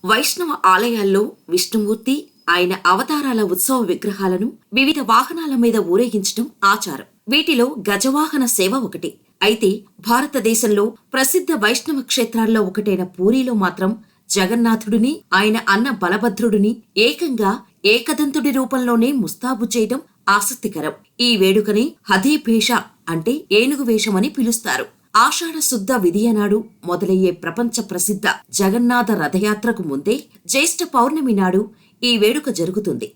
వైష్ణవ ఆలయాల్లో విష్ణుమూర్తి, ఆయన అవతారాల ఉత్సవ విగ్రహాలను వివిధ వాహనాల మీద ఊరేగించడం ఆచారం. వీటిలో గజవాహన సేవ ఒకటి. అయితే భారతదేశంలో ప్రసిద్ధ వైష్ణవ క్షేత్రాల్లో ఒకటైన పూరీలో మాత్రం జగన్నాథుడిని, ఆయన అన్న బలభద్రుడిని ఏకంగా ఏకదంతుడి రూపంలోనే ముస్తాబు చేయడం ఆసక్తికరం. ఈ వేడుకని హథీభేష అంటే ఏనుగు వేషమని పిలుస్తారు. ఆషాఢ శుద్ధ విదియనాడు మొదలయ్యే ప్రపంచ ప్రసిద్ధ జగన్నాథ రథయాత్రకు ముందే జ్యేష్ఠ పౌర్ణమి నాడు ఈ వేడుక జరుగుతుంది.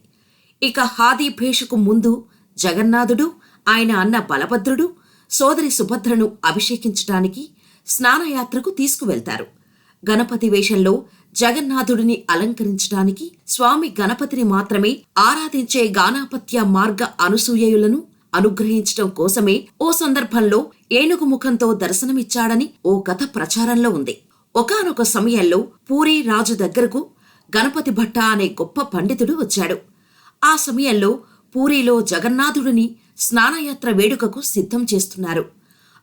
ఇక హాదీభేషకు ముందు జగన్నాథుడు, ఆయన అన్న బలభద్రుడు సోదరి సుభద్రను అభిషేకించటానికి స్నానయాత్రకు తీసుకువెళ్తారు. గణపతి వేషంలో జగన్నాథుడిని అలంకరించటానికి స్వామి గణపతిని మాత్రమే ఆరాధించే గానాపత్య మార్గ అనసూయయులను అనుగ్రహించటం కోసమే ఓ సందర్భంలో ఏనుగు ముఖంతో దర్శనమిచ్చాడని ఓ కథ ప్రచారంలో ఉంది. ఒకానొక సమయంలో పూరీ రాజు దగ్గరకు గణపతి భట్ట అనే గొప్ప పండితుడు వచ్చాడు. ఆ సమయంలో పూరీలో జగన్నాథుడిని స్నానయాత్ర వేడుకకు సిద్ధం చేస్తున్నారు.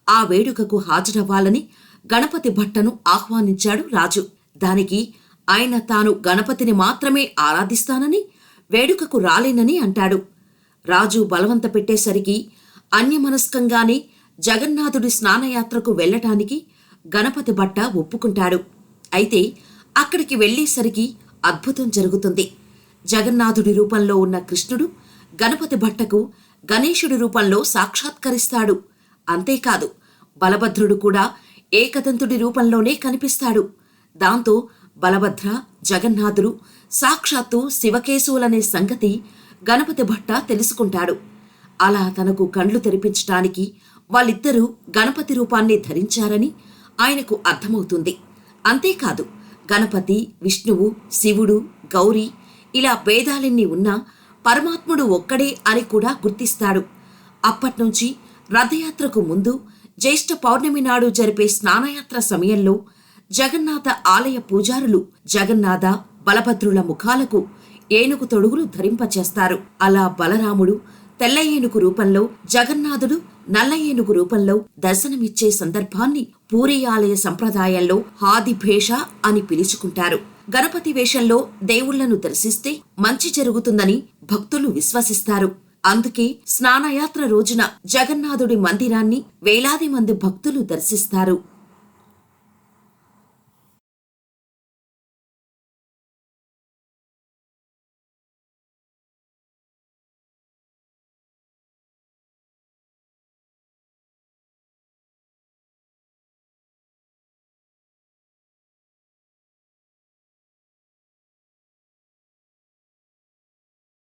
ఆ వేడుకకు హాజరవ్వాలని గణపతి భట్టను ఆహ్వానించాడు రాజు. దానికి ఆయన తాను గణపతిని మాత్రమే ఆరాధిస్తానని, వేడుకకు రాలేనని అంటాడు. రాజు బలవంత పెట్టేసరికి అన్యమనస్కంగానే జగన్నాథుడి స్నానయాత్రకు వెళ్లటానికి గణపతి భట్ట ఒప్పుకుంటాడు. అయితే అక్కడికి వెళ్లేసరికి అద్భుతం జరుగుతుంది. జగన్నాథుడి రూపంలో ఉన్న కృష్ణుడు గణపతి భట్టకు గణేశుడి రూపంలో సాక్షాత్కరిస్తాడు. అంతేకాదు, బలభద్రుడు కూడా ఏకదంతుడి రూపంలోనే కనిపిస్తాడు. దాంతో బలభద్ర, జగన్నాథుడు సాక్షాత్తు శివకేశవులనే సంగతి గణపతి భట్ట తెలుసుకుంటాడు. అలా తనకు కండ్లు తెరిపించటానికి వాళ్ళిద్దరూ గణపతి రూపాన్ని ధరించారని ఆయనకు అర్థమవుతుంది. అంతేకాదు, గణపతి, విష్ణువు, శివుడు, గౌరీ ఇలా భేదాలెన్ని ఉన్నా పరమాత్ముడు ఒక్కడే అని కూడా గుర్తిస్తాడు. అప్పట్నుంచి రథయాత్రకు ముందు జ్యేష్ఠ పౌర్ణమి నాడు జరిపే స్నానయాత్ర సమయంలో జగన్నాథ ఆలయ పూజారులు జగన్నాథ, బలభద్రుల ముఖాలకు ఏనుగు తొడుగులు ధరింపచేస్తారు. అలా బలరాముడు తెల్ల ఏనుగు రూపంలో, జగన్నాథుడు నల్ల ఏనుగు రూపంలో దర్శనమిచ్చే సందర్భాన్ని పూరీ ఆలయ సంప్రదాయంలో హాదిభేష అని పిలుచుకుంటారు. గణపతి వేషంలో దేవుళ్లను దర్శిస్తే మంచి జరుగుతుందని భక్తులు విశ్వసిస్తారు. అందుకే స్నానయాత్ర రోజున జగన్నాథుడి మందిరాన్ని వేలాది మంది భక్తులు దర్శిస్తారు.